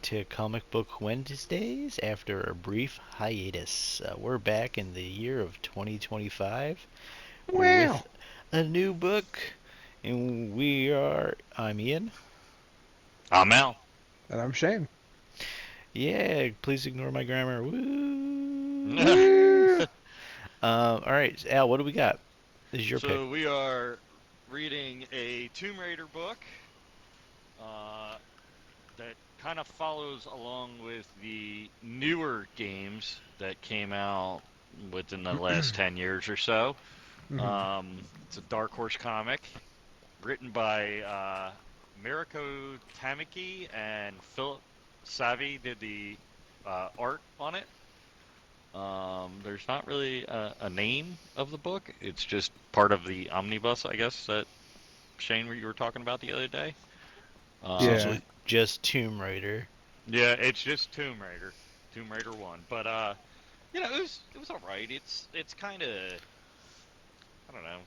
to Comic Book Wednesdays after a brief hiatus. We're back in the year of 2025 Wow. with a new book, and I'm Ian. I'm Al. And I'm Shane. Yeah, please ignore my grammar. Woo! Woo! All right, Al, what do we got? This is your pick. So we are reading a Tomb Raider book uh, that kind of follows along with the newer games that came out within the last 10 years or so. Mhm. It's a Dark Horse comic written by Mirko Tamaki and Philip Savvy did the art on it. There's not really a name of the book. It's just part of the omnibus, I guess, that Shane, you were talking about the other day. Yeah. Essentially, just Tomb Raider. Yeah, it's just Tomb Raider, Tomb Raider One. But it was all right. It's kind of, I don't know,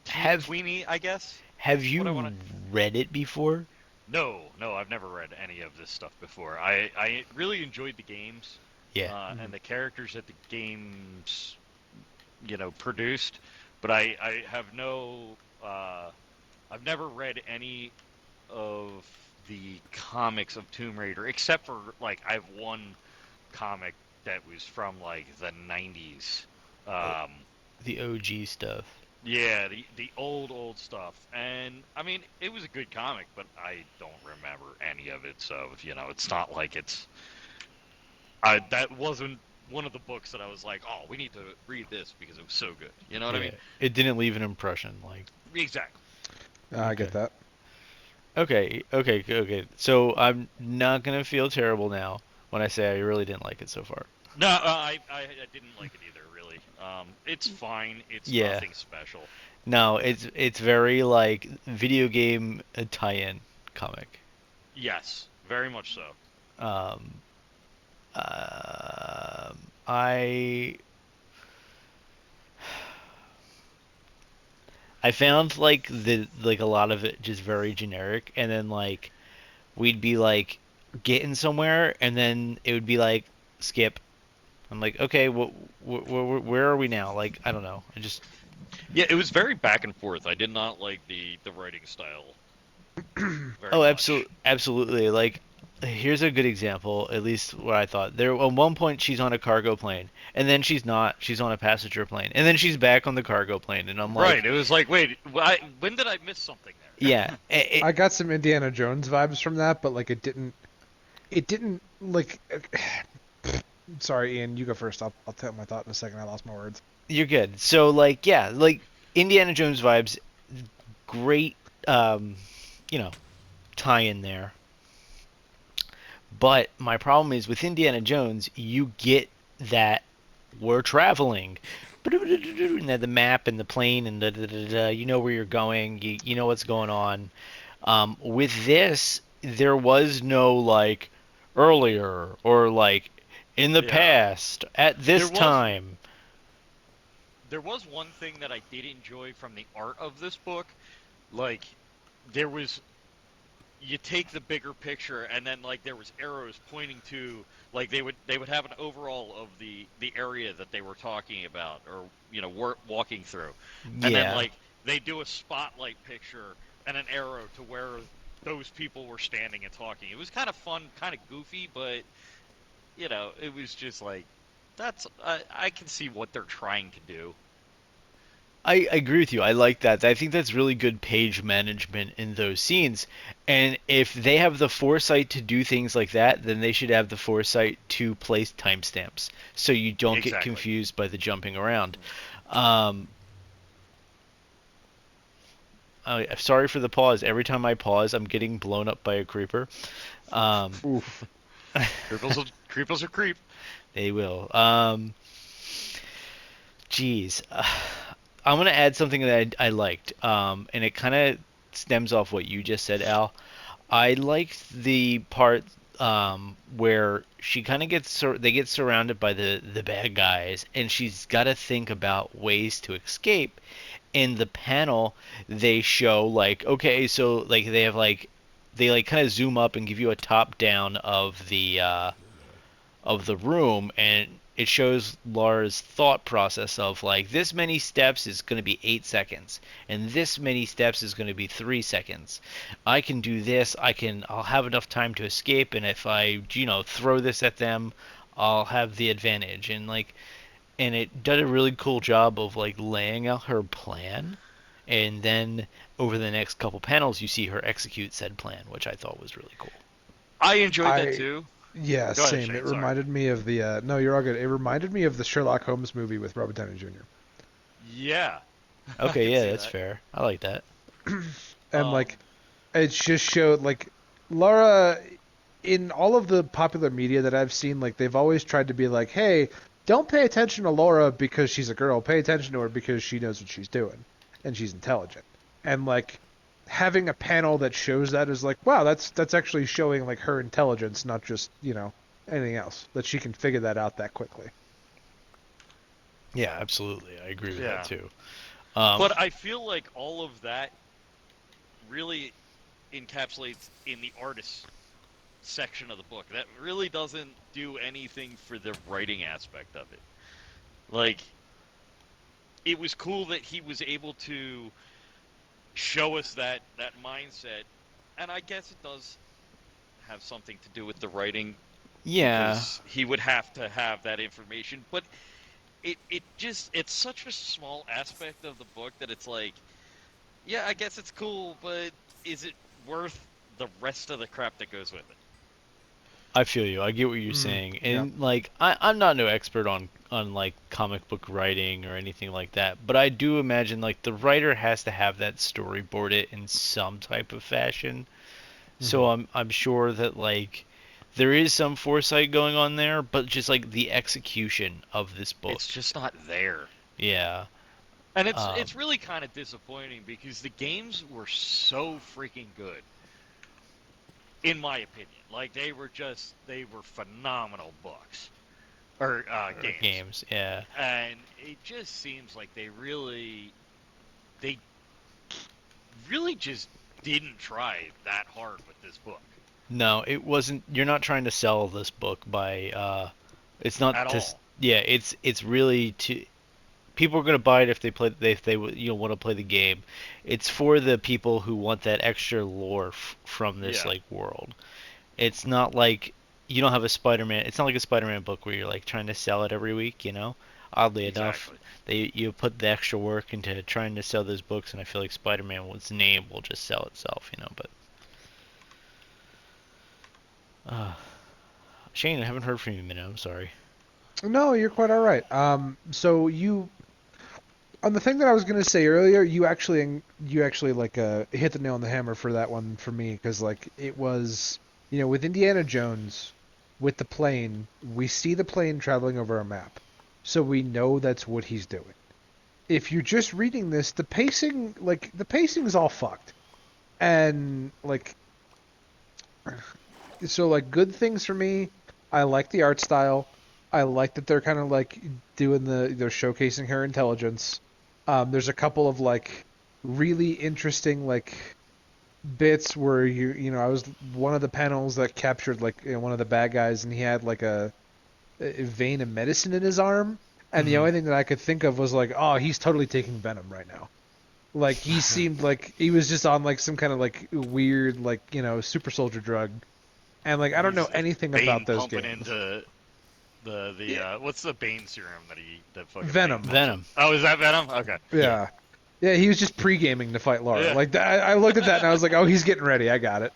teeny Have tweeny, I guess. Have Is what I want you to. read it before? No, no, I've never read any of this stuff before. I really enjoyed the games, Yeah. Mhm. and the characters that the games, produced, but I have no. I've never read any of the comics of Tomb Raider, except for like I have one comic that was from like the 90s. Oh, Um, the OG stuff. yeah, the old stuff, and I mean it was a good comic, but I don't remember any of it. So it's not like that wasn't one of the books that I was like, oh, we need to read this because it was so good. You know what I Yeah, mean? it didn't leave an impression. Like, Exactly. I get okay, that. okay. So I'm not gonna feel terrible now when I say I really didn't like it so far. No, I didn't like it either. Really, it's fine. It's Yeah, nothing special. no, it's very like video game tie-in comic. Yes, very much so. Um, I found like a lot of it just very generic, and then like we'd be like getting somewhere, and then it would be like skip. I'm like, okay, where are we now? Like, I don't know. I just Yeah, it was very back and forth. I did not like the writing style very Oh, much. absolutely. Like, here's a good example, at least what I thought. There, at one point, she's on a cargo plane, and then she's not. She's on a passenger plane, and then she's back on the cargo plane, and I'm Right. like, It was like, wait, when did I miss something there? yeah, I got some Indiana Jones vibes from that, but like it didn't like sorry, Ian, you go first. I'll tell my thought in a second. I lost my words. you're good. So, like, yeah, like Indiana Jones vibes, great, um, you know, tie in there. But my problem is with Indiana Jones, you get that we're traveling. And the map and the plane and you know where you're going, you know what's going on. With this, there was no like earlier or like in the Yeah. past at There this was time. there was one thing that I did enjoy from the art of this book. Like there was you take the bigger picture and then like there was arrows pointing to like they would have an overall of the area that they were talking about or walking through, and then Yeah, like they do a spotlight picture and an arrow to where those people were standing and talking. It was kind of fun, kind of goofy, but it was just like I can see what they're trying to do. I agree with you. I like that. I think that's really good page management in those scenes. And if they have the foresight to do things like that, then they should have the foresight to place timestamps so you don't get Exactly. confused by the jumping around. Um, Sorry for the pause. Every time I pause, I'm getting blown up by a creeper. Um, Oof. Creeples are creep. they will. Geez. I'm gonna add something that I liked, and it kind of stems off what you just said, Al. I liked the part where she kind of they get surrounded by the bad guys, and she's got to think about ways to escape. In the panel, they show like, okay, so like they have like they like kind of zoom up and give you a top down of the room, and it shows Laura's thought process of like this many steps is going to be 8 seconds, and this many steps is going to be 3 seconds. I can do this. I'll have enough time to escape, and if I throw this at them, I'll have the advantage. And it did a really cool job of like laying out her plan, and then over the next couple panels you see her execute said plan, which I thought was really cool. I enjoyed that I too. Yeah, Go ahead, same. It Shane. Sorry. reminded me of the no, you're all good. It reminded me of the Sherlock Holmes movie with Robert Downey Jr. Yeah, I Okay, can yeah, see that's that. fair. I like that. And like Um, it just showed like Laura in all of the popular media that I've seen, like they've always tried to be like, hey, don't pay attention to Laura because she's a girl. Pay attention to her because she knows what she's doing and she's intelligent. And like having a panel that shows that is like, wow, that's actually showing like her intelligence, not just anything else. That she can figure that out that quickly. Yeah, absolutely. I agree with that yeah, too. but I feel like all of that really encapsulates in the artist section of the book. That really doesn't do anything for the writing aspect of it. Like, it was cool that he was able to show us that mindset, and I guess it does have something to do with the writing yeah, because he would have to have that information. But it's such a small aspect of the book that it's like, yeah, I guess it's cool, but is it worth the rest of the crap that goes with it? I feel you. I get what you're Mm, saying. yeah. And like I'm not no expert on like comic book writing or anything like that, but I do imagine like the writer has to have that storyboard it in some type of fashion. So Hmm. I'm sure that like there is some foresight going on there, but just like the execution of this It's book. just not there. Yeah. And it's Um it's really kind of disappointing because the games were so freaking good, in my opinion. Like they were phenomenal books or or games, games. Yeah. and it just seems like they really just didn't try that hard with this book No, it wasn't. You're not trying to sell this book by. It's not at to. all. Yeah, it's really to. People are gonna buy it if they want to play the game. It's for the people who want that extra lore from this Yeah, like world. It's not like you don't have a Spider-Man. It's not like a Spider-Man book where you're like trying to sell it every week. Oddly enough, exactly. you put the extra work into trying to sell those books, and I feel like Spider-Man's name will just sell itself. But. Uh, Shane, I haven't heard from you in a minute. I'm sorry. No, you're quite all right. So you on the thing that I was gonna say earlier, you actually like hit the nail on the hammer for that one for me because like it was with Indiana Jones with the plane, we see the plane traveling over a map, so we know that's what he's doing. If you're just reading this, the pacing is all fucked, and like so like good things for me. I like the art style. I like that they're kind of like they're showcasing her intelligence. There's a couple of like really interesting like bits where I was one of the panels that captured like one of the bad guys and he had like a vein of medicine in his arm, and the Hmm. only thing that I could think of was like, oh, he's totally taking venom right now. Like he seemed like he was just on like some kind of like weird like super soldier drug, and like I don't know He's anything about Bane those pumping games. into the Yeah, what's the Bane serum that fucking Bane Venom. pumps in? Venom. Oh, is that Venom? Okay. Yeah. Yeah. Yeah, he was just pre-gaming to fight Laura. Yeah. Like I looked at that and I was like, "Oh, he's getting ready. I got it."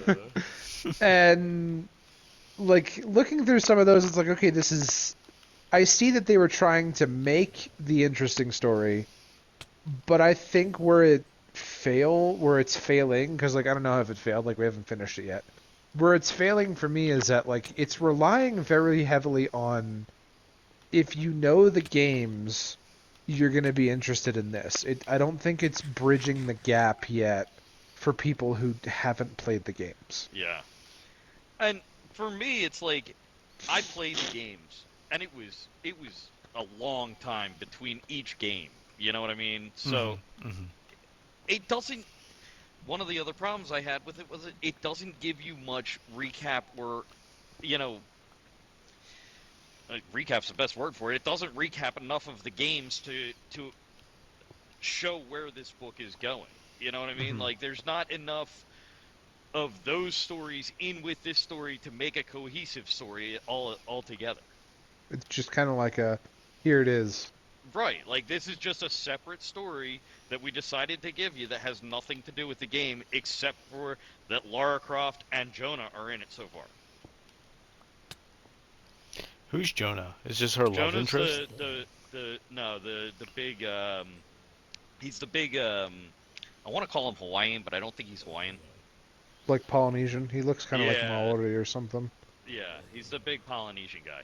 Uh, And like looking through some of those, it's like, okay, this is. I see that they were trying to make the interesting story, but I think where it's failing, because like I don't know if it failed, like we haven't finished it yet. Where it's failing for me is that like it's relying very heavily on if you know the games, you're going to be interested in this. I don't think it's bridging the gap yet for people who haven't played the games. yeah. And for me, it's like I played the games, and it was a long time between each game. You know what I mean? Hmm. So Hmm. it doesn't. one of the other problems I had with it was it doesn't give you much recap or, you know, recap's the best word for it. It doesn't recap enough of the games to show where this book is going. You know what I mean? Hmm. Like, there's not enough of those stories in with this story to make a cohesive story all together. It's just kind of like a, here it is. Right, like this is just a separate story that we decided to give you that has nothing to do with the game except for that Lara Croft and Jonah are in it so far. Who's Jonah? Is this her love Jonah's interest? the no the big he's the big I want to call him Hawaiian, but I don't think he's Hawaiian. Like Polynesian. He looks kind of like Yeah, Maori or something. yeah, he's the big Polynesian guy.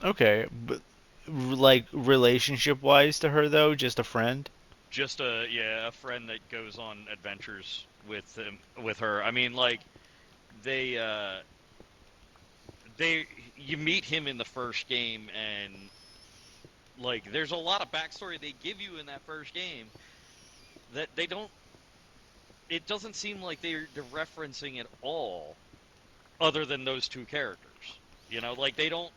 Okay, but like relationship wise to her though, just a friend. Just a friend that goes on adventures with her. I mean, like they they you meet him in the first game, and like there's a lot of backstory they give you in that first game that they don't. It doesn't seem like they're referencing at all, other than those two characters. You know, like they don't.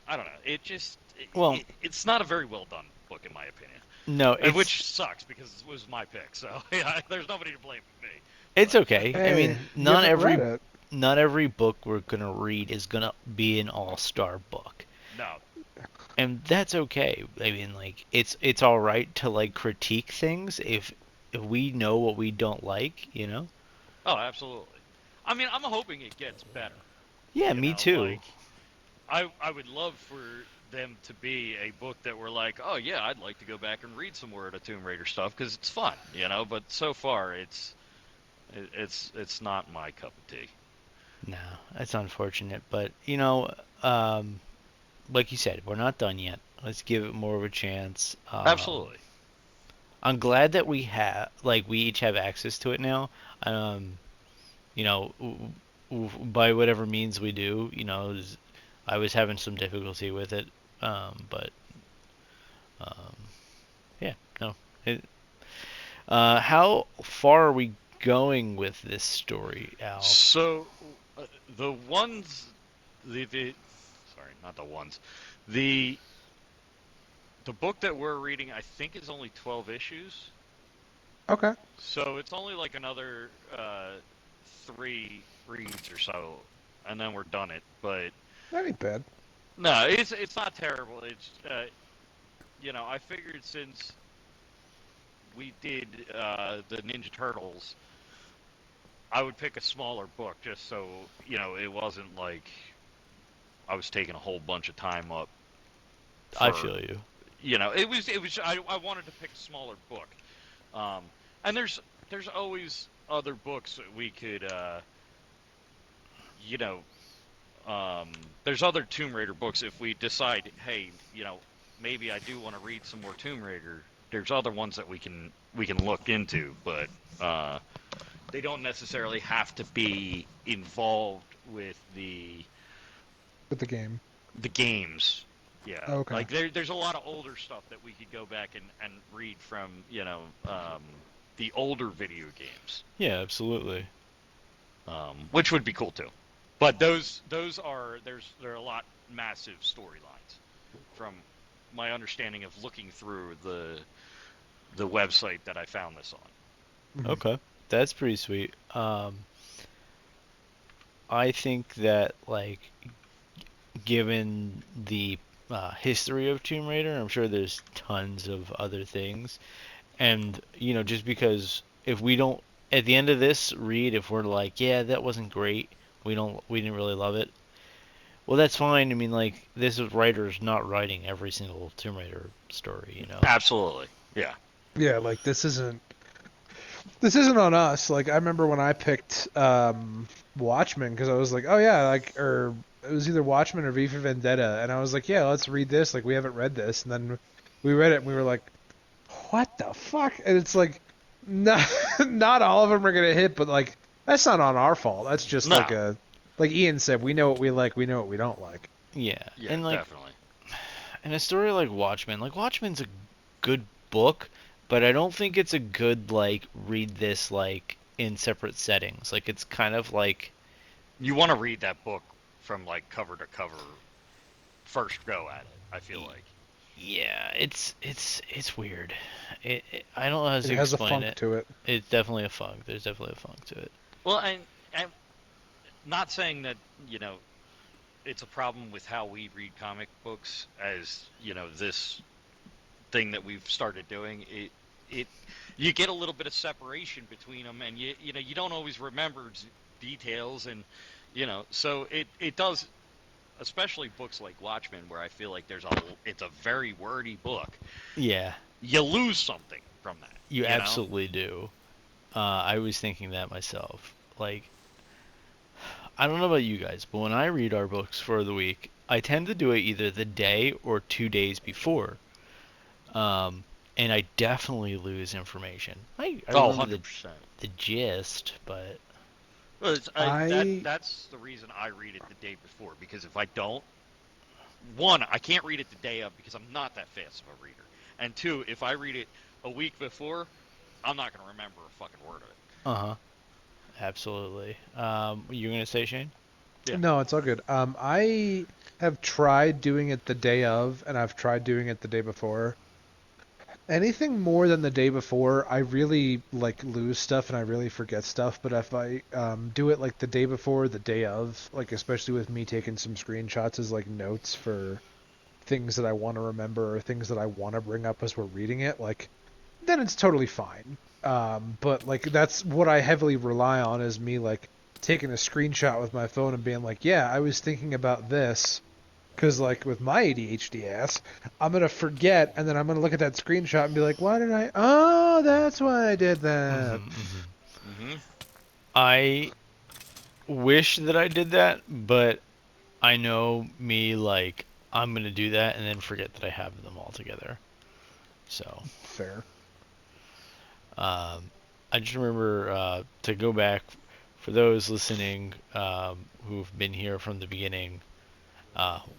I don't know. It just Well, it's not a very well done book in my opinion, no, which sucks because it was my pick. So yeah, there's nobody to blame but me. it's But okay. I Hey, mean, you haven't read it. not every book we're gonna read is gonna be an all-star book. no, And that's okay. I mean, like it's all right to like critique things if we know what we don't like, you know? oh, absolutely. I mean, I'm hoping it gets better. Yeah, You me know, too. like I would love for them to be a book that we're like, oh yeah, I'd like to go back and read some more of the Tomb Raider stuff because it's fun, you know. But so far, it's not my cup of tea. No, that's unfortunate, but um like you said, we're not done yet. Let's give it more of a chance. Absolutely, I'm glad that we each have access to it now. Um, you know, by whatever means we do, I was having some difficulty with it, but um, yeah, no. How far are we going with this story, Al? so the ones the sorry, not the ones the the book that we're reading, I think, is only 12 issues. Okay, So it's only like another 3 reads or so, and then we're done it. But that ain't bad. no, it's not terrible. It's I figured since we did the Ninja Turtles, I would pick a smaller book just so it wasn't like I was taking a whole bunch of time up I for feel you. it was I wanted to pick a smaller book. Um, and there's always other books that we could you know there's other Tomb Raider books if we decide, hey, maybe I do want to read some more Tomb Raider. There's other ones that we can look into, but they don't necessarily have to be involved with With the game. the games. Yeah, Okay. like there's a lot of older stuff that we could go back and read from the older video games, Yeah, absolutely. which would be cool too. But those are there are a lot massive storylines from my understanding of looking through the website that I found this on. Hmm. Okay, that's pretty sweet. I think that like given the history of Tomb Raider, I'm sure there's tons of other things. And, just because if we don't, at the end of this read, if we're like, yeah, that wasn't great, we didn't really love it, well, that's fine. I mean, like, this writer's not writing every single Tomb Raider story. Absolutely, yeah. Yeah, like this isn't on us. Like I remember when I picked Watchmen because I was like, oh yeah, like or it was either Watchmen or V for Vendetta, and I was like, yeah, let's read this. Like we haven't read this, and then we read it and we were like, what the fuck? And it's like, not not all of them are gonna hit, but like that's not on our fault. That's just like No, a like Ian said, we know what we like, we know what we don't like. Yeah, yeah, and like, definitely. in a story like Watchmen, Watchmen's a good book, but I don't think it's a good like read this like in separate settings. Like it's kind of like You want to read that book from like cover to cover, first go at it. I feel like. yeah, it's weird. I don't know how It to has a explain funk it. to it. It's definitely a funk. There's definitely a funk to it. Well, and not saying that it's a problem with how we read comic books, as this thing that we've started doing. It you get a little bit of separation between them, and you don't always remember details, and so it does, especially books like Watchmen, where I feel like it's a very wordy book. Yeah, You lose something from that, you absolutely do. I was thinking that myself. Like, I don't know about you guys, but when I read our books for the week, I tend to do it either the day or 2 days before. Um, and I definitely lose information. I Oh, remember 100%. the gist, but Well, I that's the reason I read it the day before, because if I don't, one, I can't read it the day of because I'm not that fast of a reader, and two, if I read it a week before, I'm not gonna remember a fucking word of it. uh-huh, absolutely. You gonna say, Shane? Yeah. No, it's all good. I have tried doing it the day of, and I've tried doing it the day before. Anything more than the day before, I really like lose stuff and I really forget stuff. But if I do it like the day before, the day of, like especially with me taking some screenshots as like notes for things that I want to remember or things that I want to bring up as we're reading it, like then it's totally fine. But like that's what I heavily rely on is me like taking a screenshot with my phone and being like, yeah, I was thinking about this. Because like with my ADHD ass, I'm gonna forget, and then I'm gonna look at that screenshot and be like, "Why did I? Oh, that's why I did that." Mm-hmm, mm-hmm. Mm-hmm. I wish that I did that, but I know me, like, I'm gonna do that and then forget that I have them all together. So, Fair. I just remember to go back for those listening who've been here from the beginning.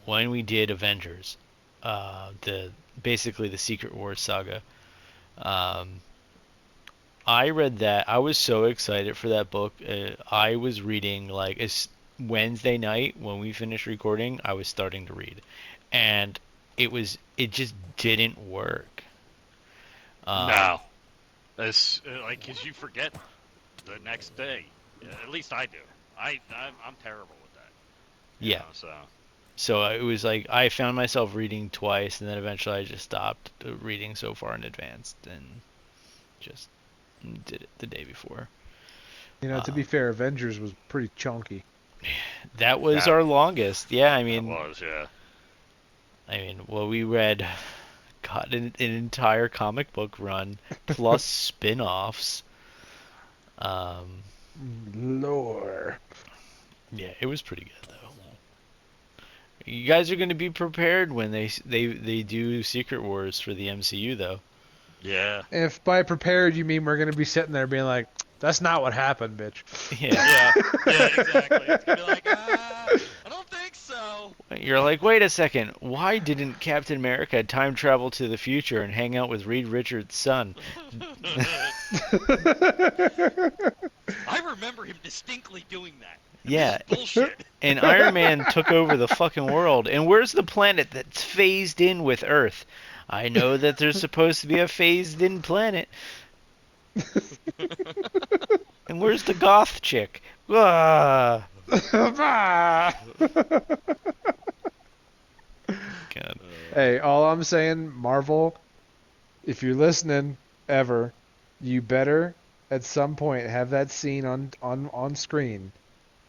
When we did Avengers, the basically the Secret Wars saga, um, I read that. I was so excited for that book. I was reading like it's Wednesday night when we finished recording. I was starting to read, and it just didn't work. Um, No, it's like because you forget the next day. At least I do. I'm terrible with that. yeah. So So it was like I found myself reading twice, and then eventually I just stopped reading so far in advance and just did it the day before. You know, to be Um, fair, Avengers was pretty chunky. that was that our longest. Yeah, that was, yeah. well, we read got an entire comic book run plus spin-offs. Um, Lore. yeah, it was pretty good though. You guys are going to be prepared when they do Secret Wars for the MCU though. Yeah. If by prepared you mean we're gonna be sitting there being like, "That's not what happened, bitch." Yeah. Yeah. Yeah. Exactly. It's gonna be like, I don't think so. You're like, wait a second. Why didn't Captain America time travel to the future and hang out with Reed Richards' son? I remember him distinctly doing that, and this is Yeah, bullshit. and Iron Man took over the fucking world. And where's the planet that's phased in with Earth? I know that there's supposed to be a phased in planet. And where's the goth chick? Ah, God. Hey, all I'm saying, Marvel, if you're listening ever, you better at some point have that scene on screen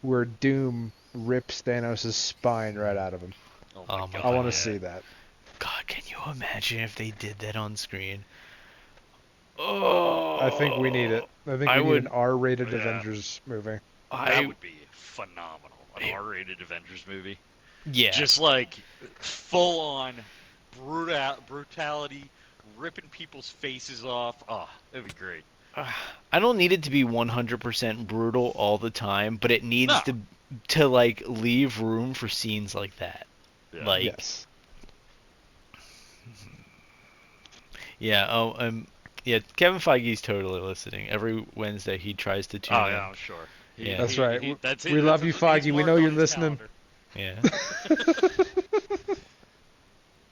where Doom rips Thanos' spine right out of him. Oh my Oh my I god, want to God. yeah. see that. God, can you imagine if they did that on screen? I think we need it. Oh, I think I we need an would. R-rated Yeah, Avengers movie. that I. would be phenomenal. An It, R-rated Avengers movie, yeah. just like full on brutality, ripping people's faces off. Oh, that'd be great. I don't need it to be 100% brutal all the time, but it needs No. to like leave room for scenes like that. Yeah. Like, Yes. yeah. Oh, Yeah, Kevin Feige's totally listening. Every Wednesday he tries to tune Oh in. yeah, I'm sure. Yeah, That's right. That's We it. love you, He's Feige. We know marked you're on his listening. calendar. yeah,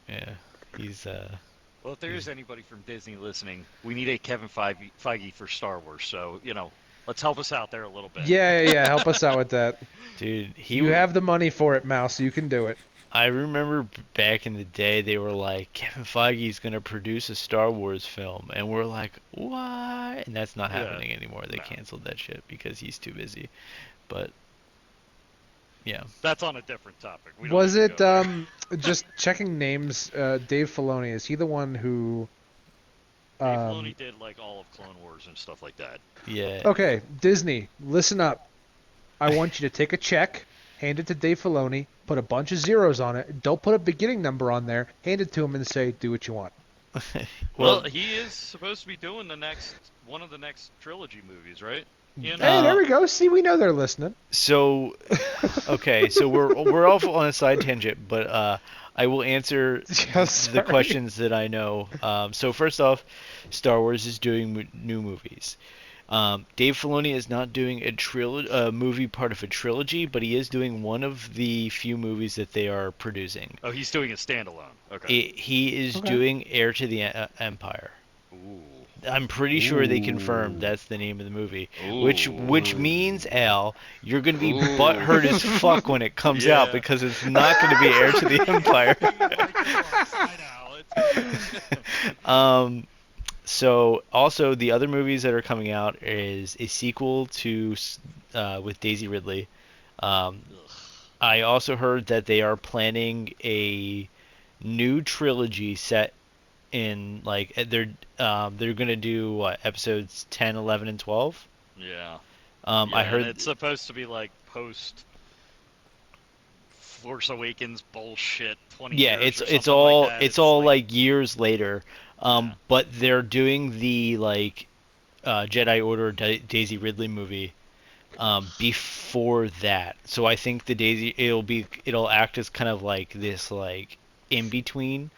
yeah. He's Well, if there he's is anybody from Disney listening, we need a Kevin Feige for Star Wars. So let's help us out there a little bit. Yeah. Help us out with that. dude. You have the money for it, Mouse. You can do it. I remember back in the day they were like Kevin Feige's gonna produce a Star Wars film, and we're like, what? And that's not Yeah. happening anymore. They No, canceled that shit because he's too busy. But yeah, that's on a different topic. We don't Was need to it go there. just checking names? Dave Filoni, is he the one who? Dave Um, Filoni did like all of Clone Wars and stuff like that. yeah. okay, Disney, listen up. I want you to take a check, hand it to Dave Filoni, put a bunch of zeros on it. Don't put a beginning number on there. Hand it to him and say, "Do what you want." Well, Well, he is supposed to be doing one of the next trilogy movies, right? Ian? Hey, there uh, we go. See, we know they're listening. so okay, so we're off on a side tangent, but I will answer Yeah, the sorry. questions that I know. So first off, Star Wars is doing new movies. Dave Filoni is not doing a movie part of a trilogy, but he is doing one of the few movies that they are producing. Oh, he's doing a standalone. Okay. He is Okay. doing Heir to the Empire. Ooh. I'm pretty sure they confirmed Ooh. that's the name of the movie, which Ooh. means Al, you're gonna be Ooh. butthurt as fuck when it comes out Yeah. because it's not gonna be Heir to the Empire. You like the books. I know. um, so also the other movies that are coming out is a sequel to with Daisy Ridley. Um, Ugh. I also heard that they are planning a new trilogy set in like they're gonna do what, episodes 10, 11, and 12. Yeah. I Yeah, and heard it's supposed to be like post Force Awakens bullshit, 20 yeah, years or something like that. it's It's all like, like years later. yeah. But they're doing the like Jedi Order Daisy Ridley movie before that. So I think the Daisy it'll act as kind of like this like in between.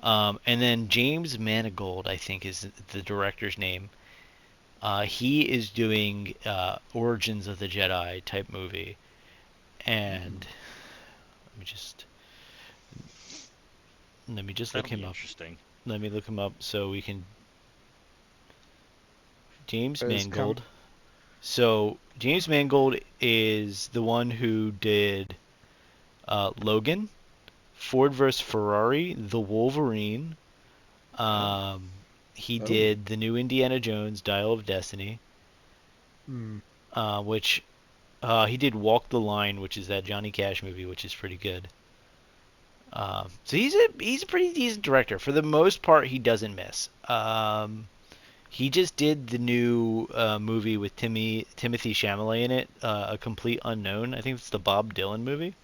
And then James Manigold, I think, is the director's name. He is doing Origins of the Jedi type movie, and let me just look That'll him be up. interesting. Let me look him up so we can. James Is Mangold. So James Mangold is the one who did Logan, Ford vs Ferrari, The Wolverine. Oh. Um, he Oh. did the new Indiana Jones, Dial of Destiny, Hmm. which he did Walk the Line, which is that Johnny Cash movie, which is pretty good. So he's a pretty decent director. For the most part, he doesn't miss. He just did the new movie with Timothy Chalamet in it, A Complete Unknown. I think it's the Bob Dylan movie.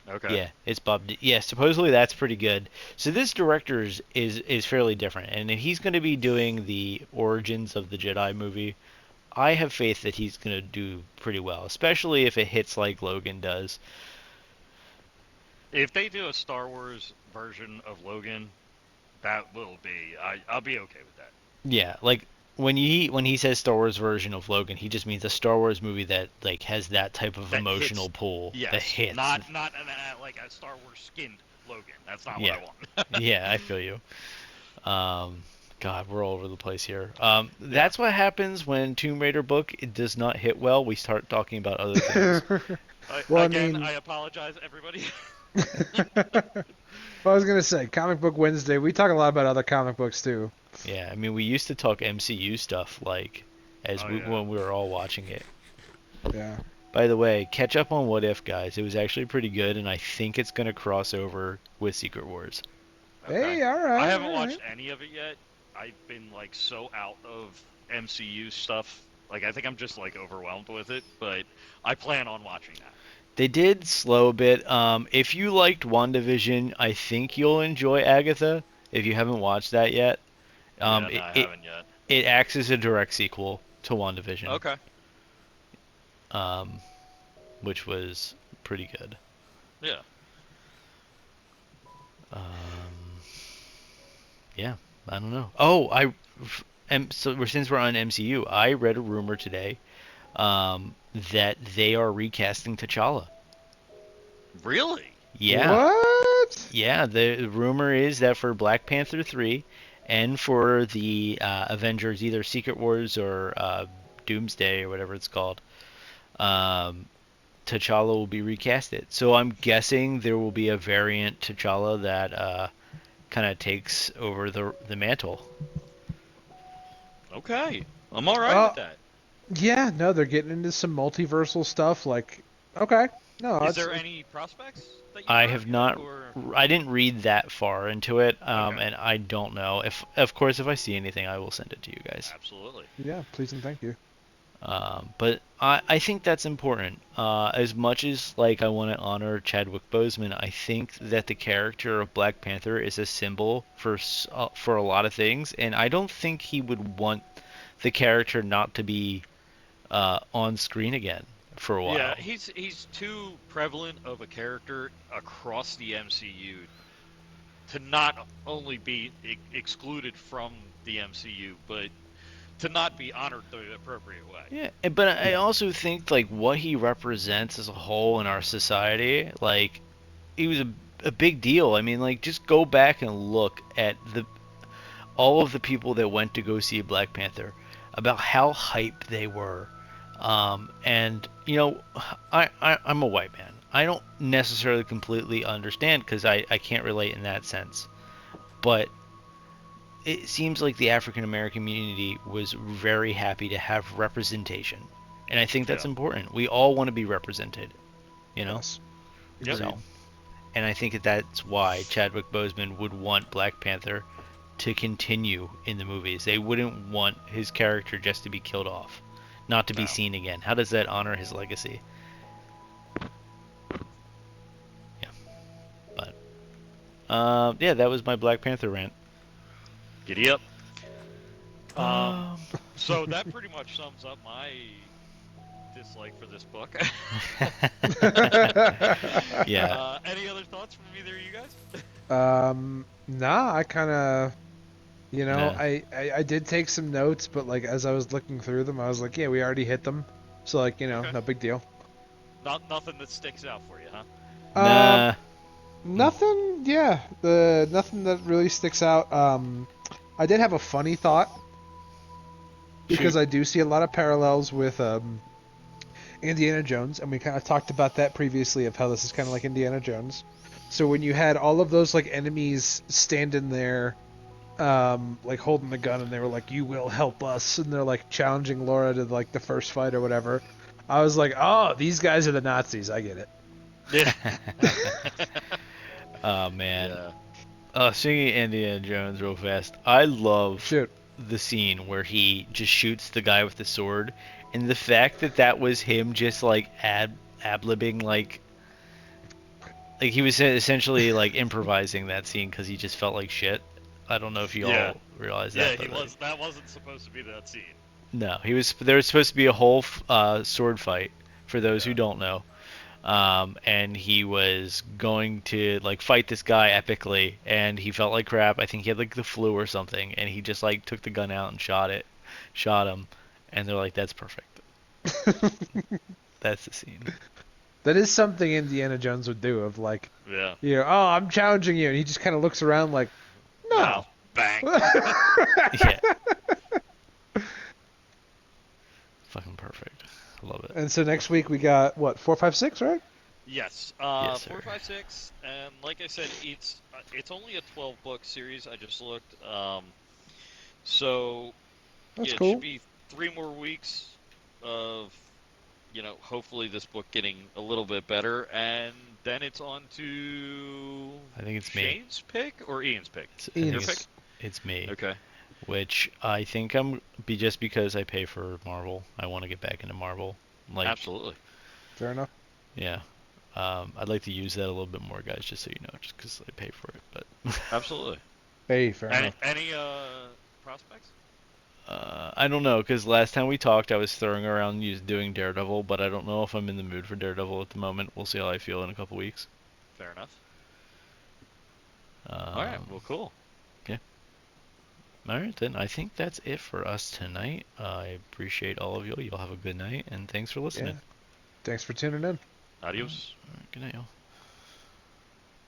Okay. Yeah, it's Yeah, supposedly that's pretty good. So this director is fairly different, and he's going to be doing the Origins of the Jedi movie. I have faith that he's going to do pretty well, especially if it hits like Logan does. If they do a Star Wars version of Logan, that will be. I'll be okay with that. Yeah, like when he says Star Wars version of Logan, he just means a Star Wars movie that like has that type of That emotional hits. pull that Yes, hits. not like a Star Wars skinned Logan. That's not what Yeah, I want. yeah, I feel you. Um, God, we're all over the place here. Yeah. That's what happens when Tomb Raider book it does not hit well. We start talking about other things. Well, I Again, mean, I apologize, everybody. well, I was gonna say Comic Book Wednesday. We talk a lot about other comic books too. Yeah, I mean we used to talk MCU stuff like Oh yeah. when we were all watching it. Yeah. By the way, catch up on What If, guys. It was actually pretty good, and I think it's gonna cross over with Secret Wars. Okay. Hey, all I right, haven't all right. watched any of it yet. I've been like so out of MCU stuff. Like I think I'm just like overwhelmed with it, but I plan on watching that. They did slow a bit. If you liked WandaVision, I think you'll enjoy Agatha. If you haven't watched that yet, Yeah, no, it, I it haven't yet. it acts as a direct sequel to WandaVision, Okay. um, which was pretty good. Yeah. Um, yeah, I don't know. Oh, so since we're on MCU, I read a rumor today that they are recasting T'Challa. Really? Yeah, What? yeah. The rumor is that for Black Panther 3 and for the Avengers, either Secret Wars or Doomsday or whatever it's called, um, T'Challa will be recasted. So I'm guessing there will be a variant T'Challa that kind of takes over the mantle. Okay. I'm all right Uh, with that. yeah, no, they're getting into some multiversal stuff. Like, okay, no, Is it's there any prospects that you've I heard have yet, not. or I didn't read that far into it, okay? and I don't know. If, of course, if I see anything, I will send it to you guys. Absolutely. yeah, please and thank you. But I think that's important. As much as like I want to honor Chadwick Boseman, I think that the character of Black Panther is a symbol for a lot of things, and I don't think he would want the character not to be on screen again for a Yeah, while. he's too prevalent of a character across the MCU to not only be excluded from the MCU, but to not be honored the appropriate way. Yeah, but I Yeah. also think like what he represents as a whole in our society, like he was a big deal. I mean, like just go back and look at the all of the people that went to go see Black Panther, about how hyped they were. And I'm a white man. I don't necessarily completely understand because I can't relate in that sense. But it seems like the African American community was very happy to have representation. And I think that's Yeah. important. We all want to be represented, you know? Yes. Yep. Agreed. So, and I think that that's why Chadwick Boseman would want Black Panther to continue in the movies. They wouldn't want his character just to be killed off, not to be No. seen again. How does that honor his legacy? Yeah, but yeah, that was my Black Panther rant. Giddy up. Um, Um, so that pretty much sums up my dislike for this book. yeah, Any other thoughts from either of you guys? nah, I kind of, no, I did take some notes, but like as I was looking through them, I was like, yeah, we already hit them, so like, Okay. no big deal. Nothing that sticks out for you, huh? Um, nah. Mm, nothing, yeah, the nothing that really sticks out. I did have a funny thought because shoot. I do see a lot of parallels with Indiana Jones, and we kind of talked about that previously of how this is kind of like Indiana Jones. So when you had all of those like enemies standing there, like holding the gun, and they were like, "You will help us," and they're like challenging Laura to like the first fight or whatever. I was like, "Oh, these guys are the Nazis. I get it." Yeah. Oh man. Yeah. Singing Indiana Jones real fast. I love Shoot. the scene where he just shoots the guy with the sword, and the fact that that was him just like ad libbing like he was essentially like improvising that scene because he just felt like shit. I don't know if you Yeah. all realize Yeah, that, he but like was. That wasn't supposed to be that scene. no, he was. There was supposed to be a whole sword fight for those who Yeah. don't know. And he was going to like fight this guy epically, and he felt like crap. I think he had like the flu or something, and he just like took the gun out and shot him, and they're like, "That's perfect. That's the scene." That is something Indiana Jones would do. Of like, Yeah. oh, I'm challenging you, and he just kind of looks around like, No. "No." Bang. Yeah, fucking perfect. I love it. And so next week we got what 4, 5, 6, right? Yes. Yes, sir. 4, 5, 6, and like I said, it's only a 12 book series. I just looked. So That's yeah, it should cool. be 3 more weeks of hopefully this book getting a little bit better, and then it's on to I think it's me. Shane's pick or Ian's pick. I think Your pick. Ian's. it's me, Okay. which I think I'm be just because I pay for Marvel. I want to get back into Marvel. Like, Absolutely. Fair enough. yeah. I'd like to use that a little bit more, guys, just so you know, just because I pay for it. But Absolutely. Hey, fair Any enough. any prospects? I don't know, because last time we talked, I was throwing around doing Daredevil, but I don't know if I'm in the mood for Daredevil at the moment. We'll see how I feel in a couple weeks. Fair enough. All right. Um, Well, cool. yeah. All right, then I think that's it for us tonight. I appreciate all of you. You'll have a good night, and thanks for Yeah. listening. Thanks for tuning in. Adios. All right, good night, y'all.